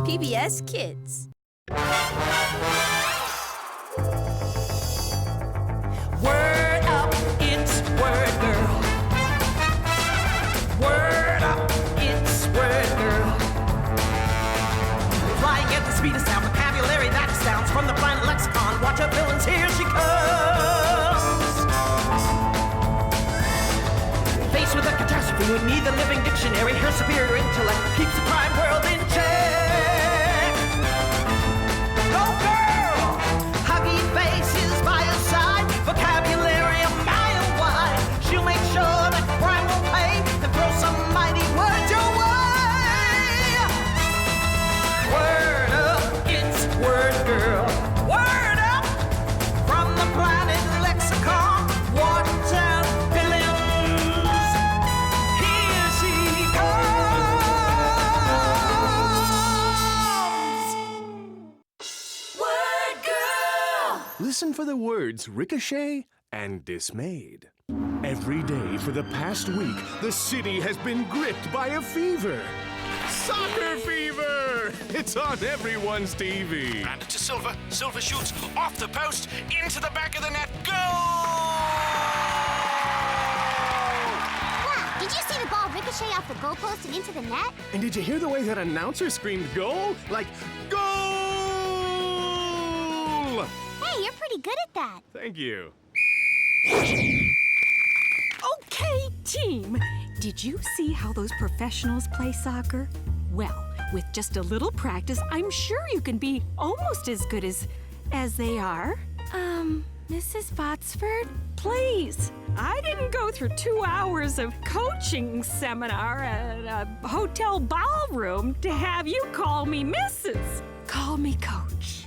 PBS Kids. Word up, it's Word Girl. Word up, it's Word Girl. Flying at the speed of sound, vocabulary that astounds. From the planet lexicon, watch her villains, here she comes. Faced with a catastrophe, we need the living dictionary. Her superior intellect keeps the crime world in check. Go girl! Huggy faces by her side, vocabulary a mile wide. She'll make sure that crime will pay and throw some mighty words your way. Word up, it's Word Girl. Word up from the planet lexicon. Watertown villains. Here she comes. Word Girl. Listen for the words ricochet and dismayed. Every day for the past week, the city has been gripped by a fever. Soccer fever! It's on everyone's TV. And to Silver. Silver shoots off the post, into the back of the net. Goal! Wow, did you see the ball ricochet off the goalpost and into the net? And did you hear the way that announcer screamed goal? Like, goal! Hey, you're pretty good at that. Thank you. Okay, team. Did you see how those professionals play soccer? Well, with just a little practice, I'm sure you can be almost as good as they are. Mrs. Botsford, please. I didn't go through 2 hours of coaching seminar at a hotel ballroom to have you call me Mrs. Call me Coach.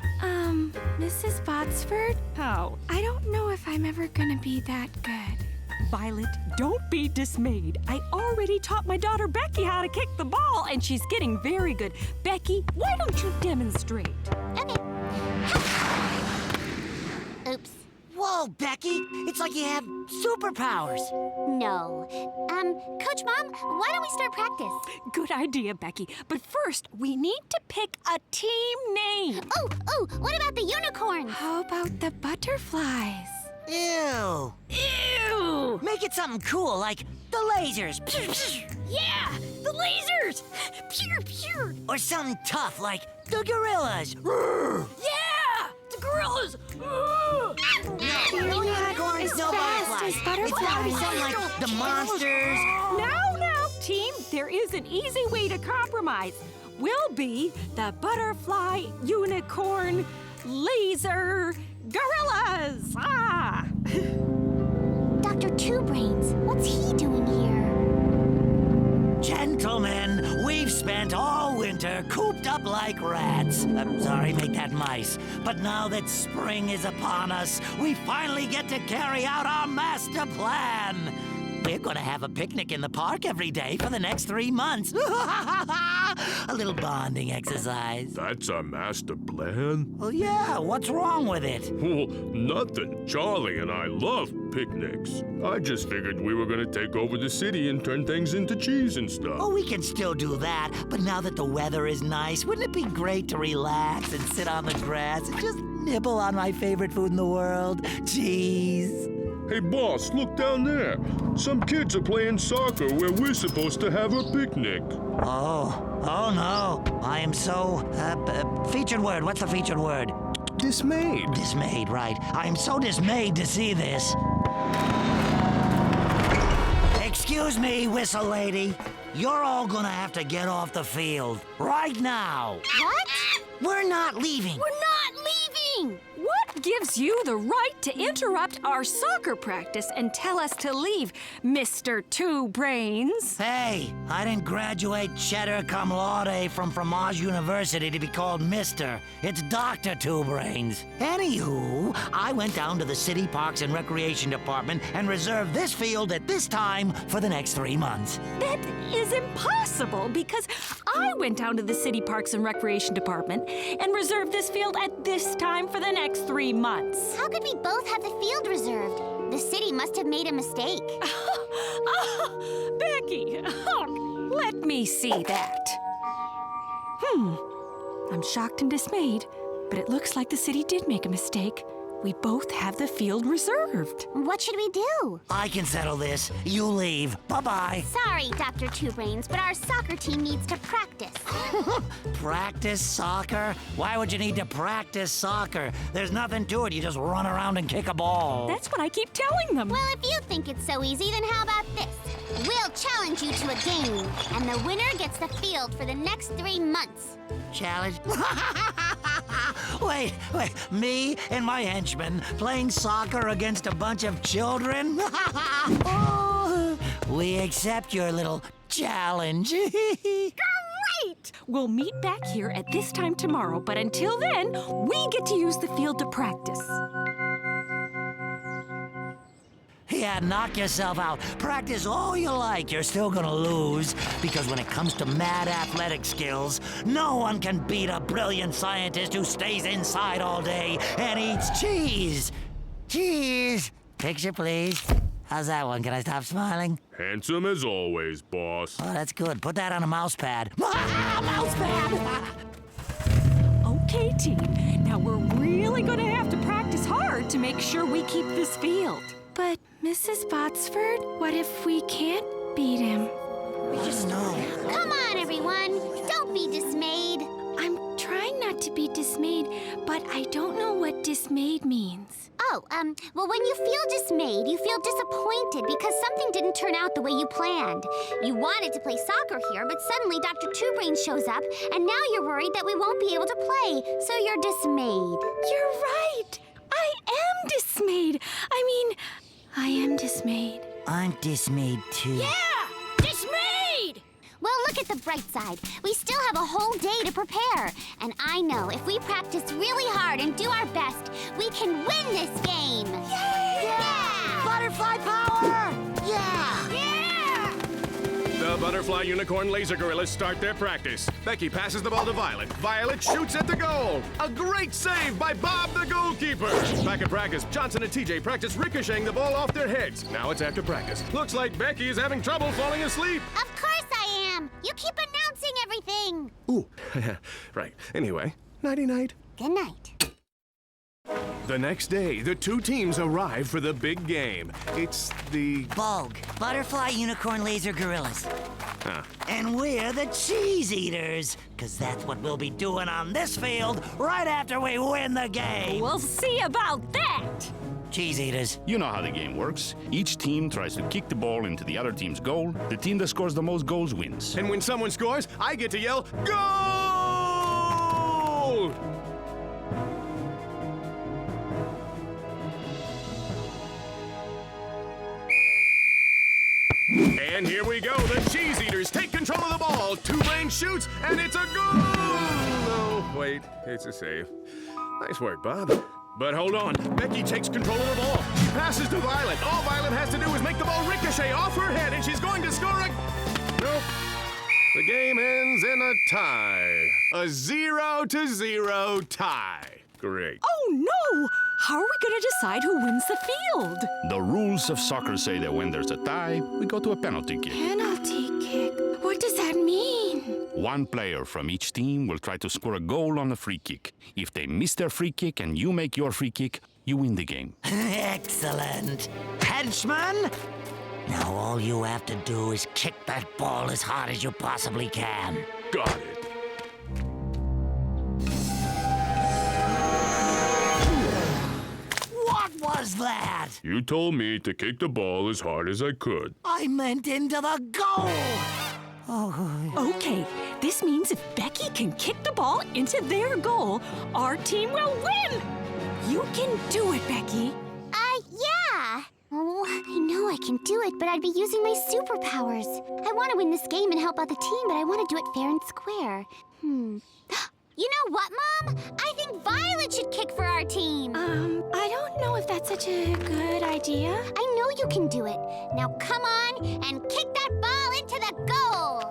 Mrs. Botsford? Oh, I don't know if I'm ever gonna be that good. Violet, don't be dismayed. I already taught my daughter Becky how to kick the ball, and she's getting very good. Becky, why don't you demonstrate? Okay. Oops. Whoa, Becky! It's like you have superpowers. No. Coach Mom, why don't we start practice? Good idea, Becky. But first, we need to pick a team name. Oh, what about the unicorns? How about the butterflies? Ew. Ew! Make it something cool, like the lasers. Yeah, the lasers! Pew, pew! Or something tough, like the gorillas. Yeah, the gorillas! No unicorns, no butterflies. It's gotta be something like the monsters. Now, team, there is an easy way to compromise. We'll be the butterfly, unicorn, laser, gorillas! Ah! Dr. Two Brains, what's he doing here? Gentlemen, we've spent all winter cooped up like rats. I'm sorry, make that mice. But now that spring is upon us, we finally get to carry out our master plan. We're gonna have a picnic in the park every day for the next 3 months. A little bonding exercise. That's our master plan? Well, yeah, what's wrong with it? Well, nothing. Charlie and I love picnics. I just figured we were gonna take over the city and turn things into cheese and stuff. Oh, we can still do that, but now that the weather is nice, wouldn't it be great to relax and sit on the grass and just nibble on my favorite food in the world, cheese? Hey, boss, look down there. Some kids are playing soccer where we're supposed to have a picnic. Oh no. I am so, featured word. What's the featured word? Dismayed. Dismayed, right. I am so dismayed to see this. Excuse me, whistle lady. You're all gonna have to get off the field. Right now. What? We're not leaving. We're not leaving! What gives you the right to interrupt our soccer practice and tell us to leave, Mr. Two Brains? Hey, I didn't graduate cheddar cum laude from Fromage University to be called Mister. It's Dr. Two Brains. Anywho, I went down to the City Parks and Recreation Department and reserved this field at this time for the next 3 months. That is impossible because I went down to the City Parks and Recreation Department and reserved this field at this time for the next 3 months. How could we both have the field reserved? The city must have made a mistake. Becky, Let me see that. I'm shocked and dismayed, but it looks like the city did make a mistake. We both have the field reserved. What should we do? I can settle this. You leave. Bye-bye. Sorry, Dr. Two Brains, but our soccer team needs to practice. Practice soccer? Why would you need to practice soccer? There's nothing to it. You just run around and kick a ball. That's what I keep telling them. Well, if you think it's so easy, then how about this? We'll challenge you to a game, and the winner gets the field for the next 3 months. Challenge? Wait, me and my henchmen playing soccer against a bunch of children? Oh, we accept your little challenge. Great! We'll meet back here at this time tomorrow, but until then, we get to use the field to practice. Yeah, knock yourself out. Practice all you like. You're still gonna lose. Because when it comes to mad athletic skills, no one can beat a brilliant scientist who stays inside all day and eats cheese. Cheese. Picture, please. How's that one? Can I stop smiling? Handsome as always, boss. Oh, that's good. Put that on a mouse pad. Mouse pad! Okay, team. Now we're really gonna have to practice hard to make sure we keep this field. But, Mrs. Botsford, what if we can't beat him? We just know. Come on, everyone. Don't be dismayed. I'm trying not to be dismayed, but I don't know what dismayed means. Oh, well, when you feel dismayed, you feel disappointed because something didn't turn out the way you planned. You wanted to play soccer here, but suddenly Dr. Two Brains shows up, and now you're worried that we won't be able to play, so you're dismayed. You're right! I am dismayed! I am dismayed. I'm dismayed, too. Yeah! Dismayed! Well, look at the bright side. We still have a whole day to prepare. And I know if we practice really hard and do our best, we can win this game. Yay! Yeah! Butterfly power! Yeah! Yeah! The Butterfly Unicorn Laser Gorillas start their practice. Becky passes the ball to Violet. Violet shoots at the goal. A great save by Bob the goalkeeper. Back at practice, Johnson and TJ practice ricocheting the ball off their heads. Now it's after practice. Looks like Becky is having trouble falling asleep. Of course I am. You keep announcing everything. Ooh, right. Anyway, nighty-night. Good night. The next day, the two teams arrive for the big game. It's the... Bulg, Butterfly Unicorn Laser Gorillas. And we're the Cheese Eaters, because that's what we'll be doing on this field right after we win the game. We'll see about that! Cheese Eaters. You know how the game works. Each team tries to kick the ball into the other team's goal. The team that scores the most goals wins. And when someone scores, I get to yell, "Goal!" And here we go. The Cheese Eaters take control of the ball. Two Brains shoots, and it's a goal! No, wait, it's a save. Nice work, Bob. But hold on. Becky takes control of the ball. She passes to Violet. All Violet has to do is make the ball ricochet off her head, and she's going to score a... Nope. The game ends in a tie. A 0-0 tie. Great. Oh, no! How are we going to decide who wins the field? The rules of soccer say that when there's a tie, we go to a penalty kick. Penalty kick. What does that mean? One player from each team will try to score a goal on a free kick. If they miss their free kick and you make your free kick, you win the game. Excellent. Henchman? Now all you have to do is kick that ball as hard as you possibly can. Got it. What was that? You told me to kick the ball as hard as I could. I meant into the goal. Okay, this means if Becky can kick the ball into their goal, our team will win! You can do it, Becky. Yeah. Oh, I know I can do it, but I'd be using my superpowers. I want to win this game and help out the team, but I want to do it fair and square. You know what, Mom? I think Violet should kick for our team. I don't know if that's such a good idea. I know you can do it. Now come on and kick that ball into the goal.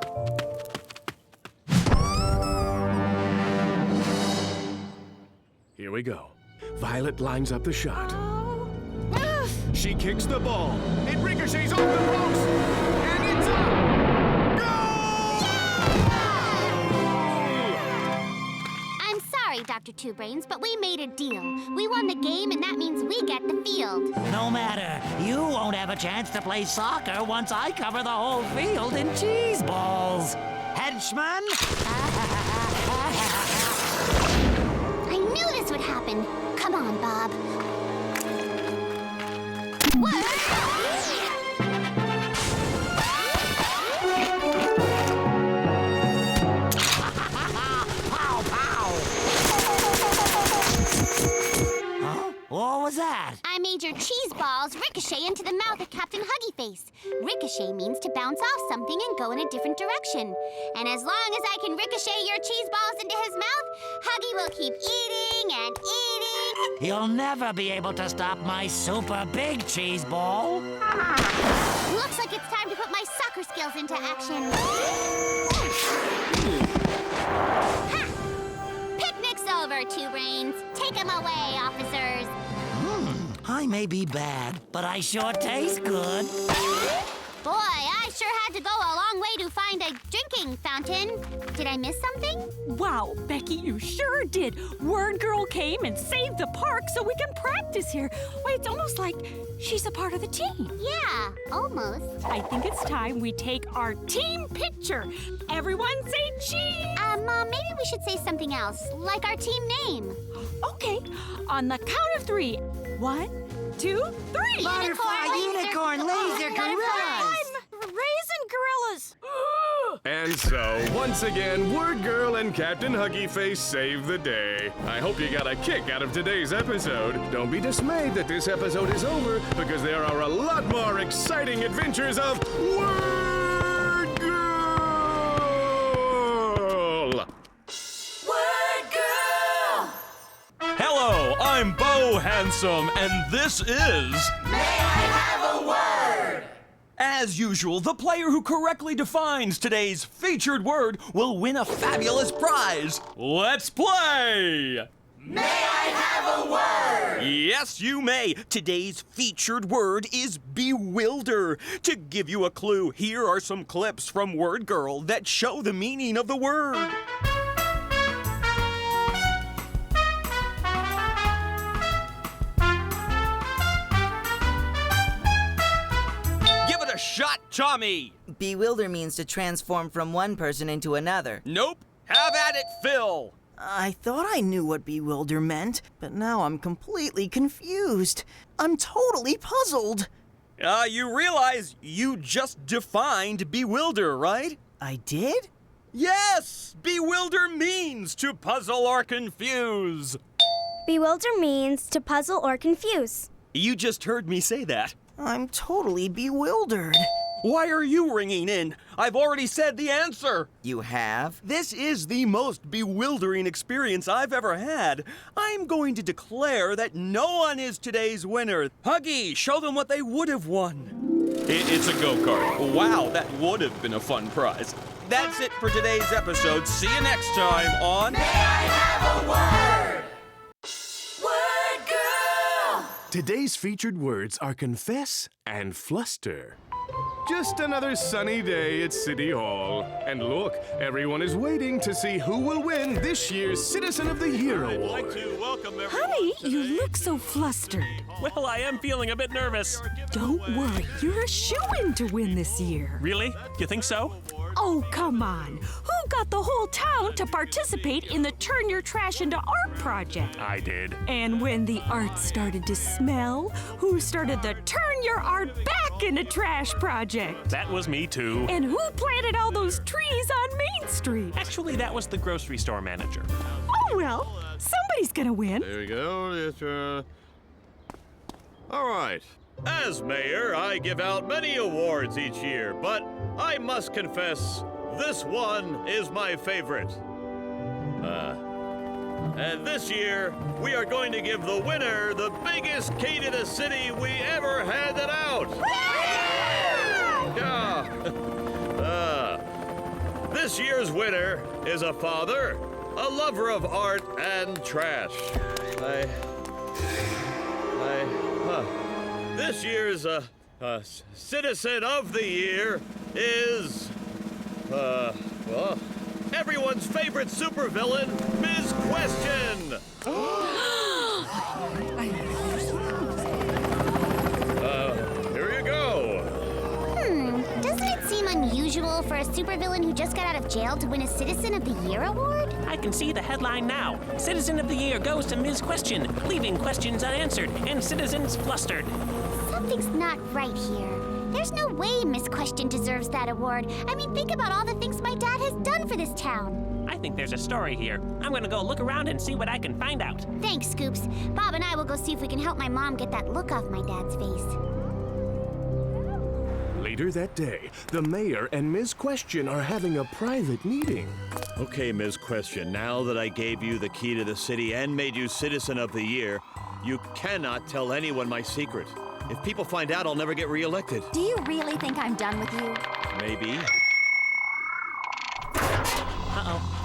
Here we go. Violet lines up the shot. Oh. She kicks the ball. It ricochets off the post. And it's a goal! Dr. Two Brains, but we made a deal. We won the game, and that means we get the field. No matter. You won't have a chance to play soccer once I cover the whole field in cheese balls. Henchman? I knew this would happen. Come on, Bob. Whoa! What was that? I made your cheese balls ricochet into the mouth of Captain Huggy Face. Ricochet means to bounce off something and go in a different direction. And as long as I can ricochet your cheese balls into his mouth, Huggy will keep eating and eating. You'll never be able to stop my super big cheese ball. Looks like it's time to put my soccer skills into action. Ha! Picnic's over, Two Brains. Take him away, officers. I may be bad, but I sure taste good. Boy, I sure had to go a long way to find a drinking fountain. Did I miss something? Wow, Becky, you sure did. Word Girl came and saved the park so we can practice here. Wait, it's almost like she's a part of the team. Yeah, almost. I think it's time we take our team picture. Everyone say cheese! Mom, maybe we should say something else, like our team name. Okay, on the count of 3. 1, 2, 3! Unicorn, laser, gorillas! Raisin gorillas! And so, once again, Word Girl and Captain Huggy Face saved the day. I hope you got a kick out of today's episode. Don't be dismayed that this episode is over, because there are a lot more exciting adventures of Word Girl! Word Girl! Hello, I'm Bo Handsome, and this is... May I have a word? As usual, the player who correctly defines today's featured word will win a fabulous prize. Let's play! May I have a word? Yes, you may. Today's featured word is bewilder. To give you a clue, here are some clips from Word Girl that show the meaning of the word. Give it a shot, Tommy. Bewilder means to transform from one person into another. Nope. Have at it, Phil. I thought I knew what bewilder meant, but now I'm completely confused. I'm totally puzzled. You realize you just defined bewilder, right? I did? Yes! Bewilder means to puzzle or confuse. Bewilder means to puzzle or confuse. You just heard me say that. I'm totally bewildered. Why are you ringing in? I've already said the answer. You have? This is the most bewildering experience I've ever had. I'm going to declare that no one is today's winner. Huggy, show them what they would have won. It's a go-kart. Wow, that would have been a fun prize. That's it for today's episode. See you next time on... May I have a word? Word Girl! Today's featured words are confess and fluster. Just another sunny day at City Hall. And look, everyone is waiting to see who will win this year's Citizen of the Year award. I'd like to welcome everyone. Honey, you look so flustered. Well, I am feeling a bit nervous. Don't worry, you're a shoo-in to win this year. Really? You think so? Oh, come on. Who got the whole town to participate in the Turn Your Trash into Art project? I did. And when the art started to smell, who started the Turn Your Art Back into Trash project? That was me too. And who planted all those trees on Main Street? Actually, that was the grocery store manager. Oh, well, somebody's gonna win. There we go. All right. As mayor, I give out many awards each year, but I must confess, this one is my favorite. And this year, we are going to give the winner the biggest key to the city we ever handed out. This year's winner is a father, a lover of art and trash. This year's Citizen of the Year is, everyone's favorite supervillain, Ms. Question! Here you go. Doesn't it seem unusual for a supervillain who just got out of jail to win a Citizen of the Year award? I can see the headline now. Citizen of the Year goes to Ms. Question, leaving questions unanswered and citizens flustered. Something's not right here. There's no way Miss Question deserves that award. I mean, think about all the things my dad has done for this town. I think there's a story here. I'm gonna go look around and see what I can find out. Thanks, Scoops. Bob and I will go see if we can help my mom get that look off my dad's face. Later that day, the mayor and Ms. Question are having a private meeting. Okay, Ms. Question, now that I gave you the key to the city and made you Citizen of the Year, you cannot tell anyone my secret. If people find out, I'll never get reelected. Do you really think I'm done with you? Maybe.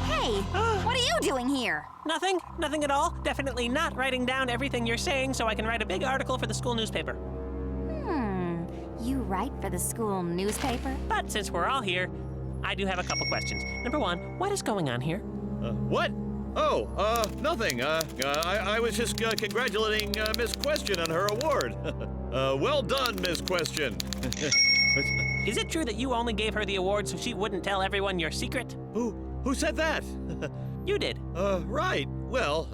Hey, what are you doing here? Nothing at all. Definitely not writing down everything you're saying so I can write a big article for the school newspaper. You write for the school newspaper? But since we're all here, I do have a couple questions. Number one, what is going on here? What? Oh, nothing. I was just congratulating Miss Question on her award. Well done, Miss Question. Is it true that you only gave her the award so she wouldn't tell everyone your secret? Who said that? You did. Right. Well,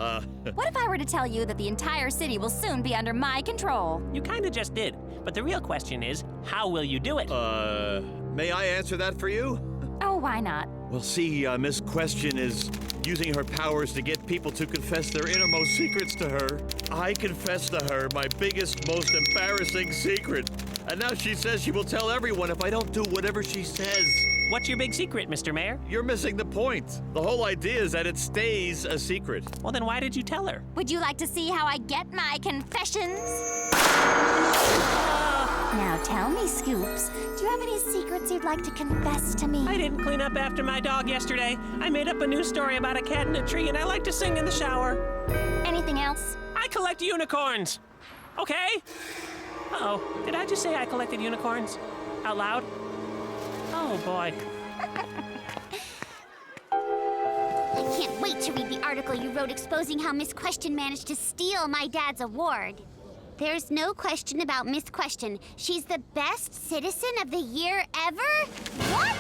What if I were to tell you that the entire city will soon be under my control? You kinda just did. But the real question is, how will you do it? May I answer that for you? Oh, why not? Well, see, Miss Question is using her powers to get people to confess their innermost secrets to her. I confessed to her my biggest, most embarrassing secret. And now she says she will tell everyone if I don't do whatever she says. What's your big secret, Mr. Mayor? You're missing the point. The whole idea is that it stays a secret. Well, then why did you tell her? Would you like to see how I get my confessions? Now tell me, Scoops, do you have any secrets you'd like to confess to me? I didn't clean up after my dog yesterday. I made up a new story about a cat in a tree, and I like to sing in the shower. Anything else? I collect unicorns. Okay? Uh-oh, did I just say I collected unicorns? Out loud? Oh, boy. I can't wait to read the article you wrote exposing how Miss Question managed to steal my dad's award. There's no question about Miss Question. She's the best Citizen of the Year ever? What?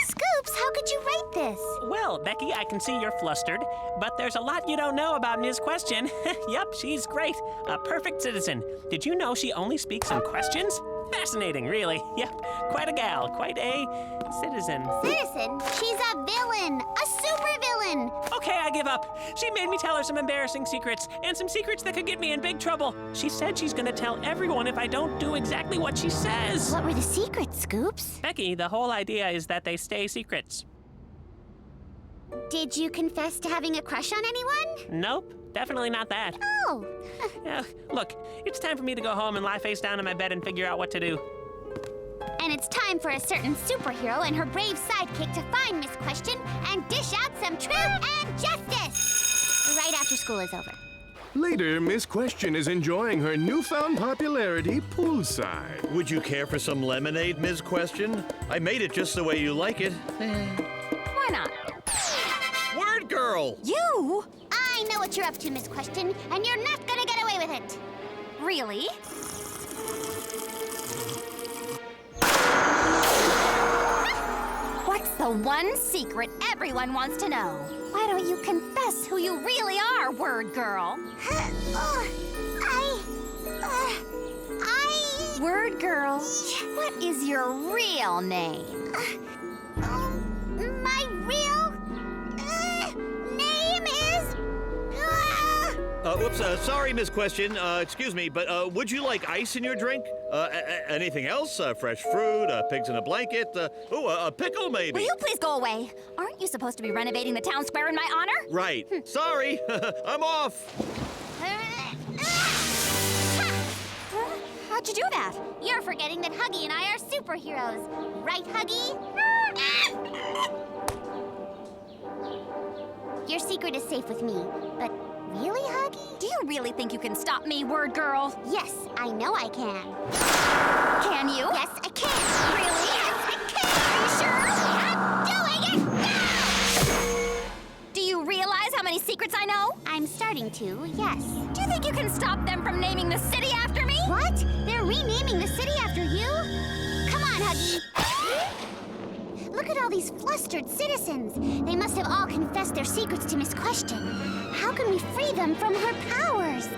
Scoops, how could you write this? Well, Becky, I can see you're flustered, but there's a lot you don't know about Ms. Question. Yep, she's great. A perfect citizen. Did you know she only speaks in questions? Fascinating, really. Yep, quite a gal, quite a citizen. Citizen? She's a villain, a supervillain. Okay, I give up. She made me tell her some embarrassing secrets, and some secrets that could get me in big trouble. She said she's gonna tell everyone if I don't do exactly what she says. What were the secrets, Scoops? Becky, the whole idea is that they stay secrets. Did you confess to having a crush on anyone? Nope, definitely not that. Oh. Look, it's time for me to go home and lie face down in my bed and figure out what to do. And it's time for a certain superhero and her brave sidekick to find Miss Question and dish out some truth and justice! Right after school is over. Later, Miss Question is enjoying her newfound popularity poolside. Would you care for some lemonade, Ms. Question? I made it just the way you like it. Why not? Word girl! You? I know what you're up to, Miss Question, and you're not gonna get away with it. Really? What's the one secret everyone wants to know? Why don't you confess who you really are, word girl? Word girl, what is your real name? My real name is... Whoops, sorry, Miss Question. Excuse me, but would you like ice in your drink? Anything else? Fresh fruit, pigs in a blanket, a pickle maybe? Will you please go away? Aren't you supposed to be renovating the town square in my honor? Right. Sorry, I'm off. How'd you do that? You're forgetting that Huggy and I are superheroes. Right, Huggy? Your secret is safe with me, but really, Huggy? Do you really think you can stop me, word girl? Yes, I know I can. Can you? Yes, I can. Really? Yes, I can. Are you sure? I'm doing it now! going to, yes. Do you think you can stop them from naming the city after me? What? They're renaming the city after you? Come on, Huggy. Look at all these flustered citizens. They must have all confessed their secrets to Miss Question. How can we free them from her powers?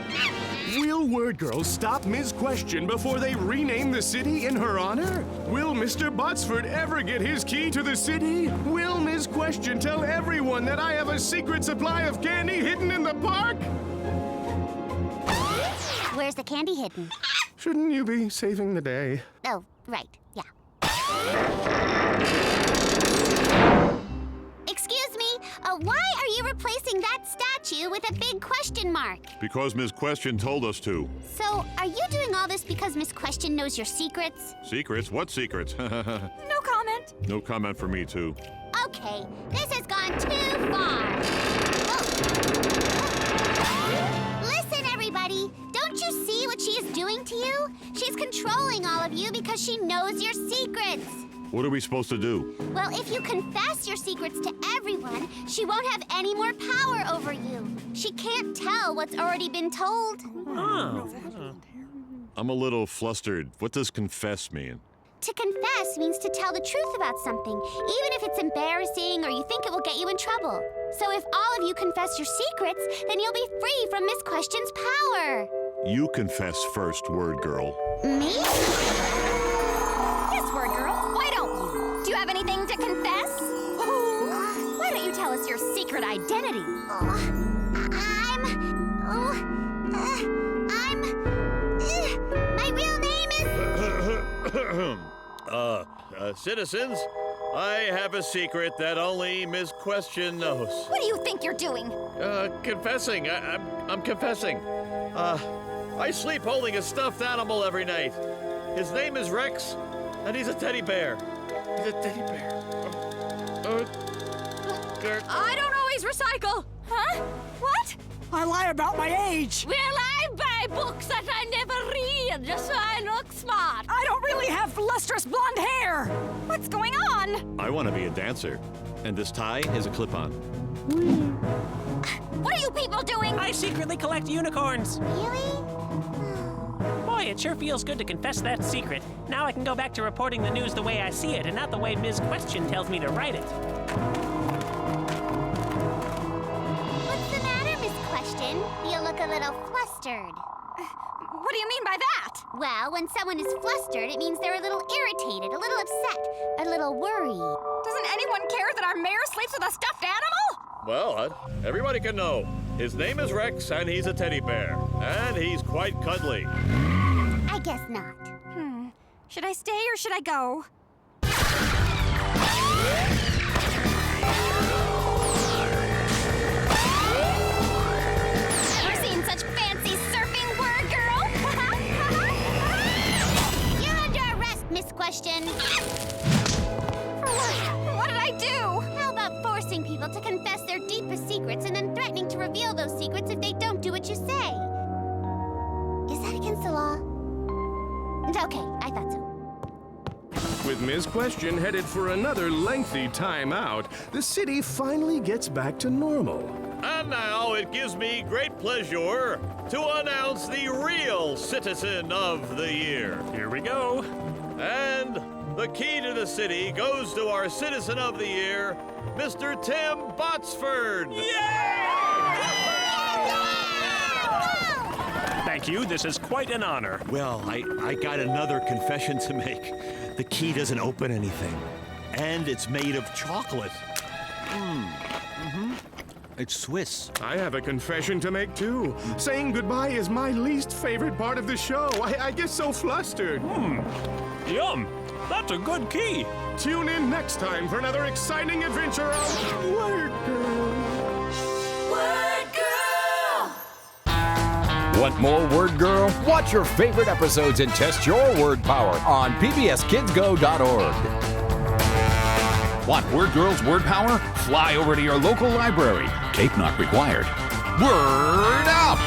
Will Word Girl stop Ms. Question before they rename the city in her honor? Will Mr. Botsford ever get his key to the city? Will Ms. Question tell everyone that I have a secret supply of candy hidden in the park? Where's the candy hidden? Shouldn't you be saving the day? Oh, right, yeah. Excuse me, why are you replacing that statue with a big question mark? Because Ms. Question told us to. So, are you doing all this because Miss Question knows your secrets? Secrets? What secrets? No comment. No comment for me, too. Okay, this has gone too far. Listen, everybody. Don't you see what she is doing to you? She's controlling all of you because she knows your secrets. What are we supposed to do? Well, if you confess your secrets to everyone, she won't have any more power over you. She can't tell what's already been told. I'm a little flustered. What does confess mean? To confess means to tell the truth about something, even if it's embarrassing or you think it will get you in trouble. So if all of you confess your secrets, then you'll be free from Miss Question's power. You confess first, Word Girl. Me? Yes, Word Girl. Why don't you? Do you have anything to confess? Why don't you tell us your secret identity? My real name is... Citizens, I have a secret that only Miss Question knows. What do you think you're doing? Confessing. I'm confessing. I sleep holding a stuffed animal every night. His name is Rex, and he's a teddy bear. He's a teddy bear. I don't always recycle. Huh? What? I lie about my age. Well, I buy books that I never read just so I look smart. I don't really have lustrous blonde hair. What's going on? I want to be a dancer, and this tie is a clip-on. What are you people doing? I secretly collect unicorns. Really? Boy, it sure feels good to confess that secret. Now I can go back to reporting the news the way I see it and not the way Ms. Question tells me to write it. What's the matter, Miss Question? You look a little flustered. What do you mean by that? Well, when someone is flustered, it means they're a little irritated, a little upset, a little worried. Doesn't anyone care that our mayor sleeps with a stuffed animal? Well, everybody can know. His name is Rex, and he's a teddy bear. And he's quite cuddly. I guess not. Should I stay or should I go? Never seen such fancy surfing, Word Girl. You're under arrest, Miss Question. What did I do? How about forcing people to confess their deepest secrets and then threatening to reveal those secrets if they don't do what you say? Is that against the law? Okay, I thought so. With Ms. Question headed for another lengthy time out, the city finally gets back to normal. And now it gives me great pleasure to announce the real Citizen of the Year. Here we go. And the key to the city goes to our Citizen of the Year, Mr. Tim Botsford. Thank you. This is quite an honor. Well, I got another confession to make. The key doesn't open anything. And it's made of chocolate. It's Swiss. I have a confession to make, too. Saying goodbye is my least favorite part of the show. I get so flustered. Yum. That's a good key. Tune in next time for another exciting adventure of Word Girl. Word Girl! Want more Word Girl? Watch your favorite episodes and test your word power on pbskidsgo.org. Want Word Girl's word power? Fly over to your local library. Cape not required. Word up!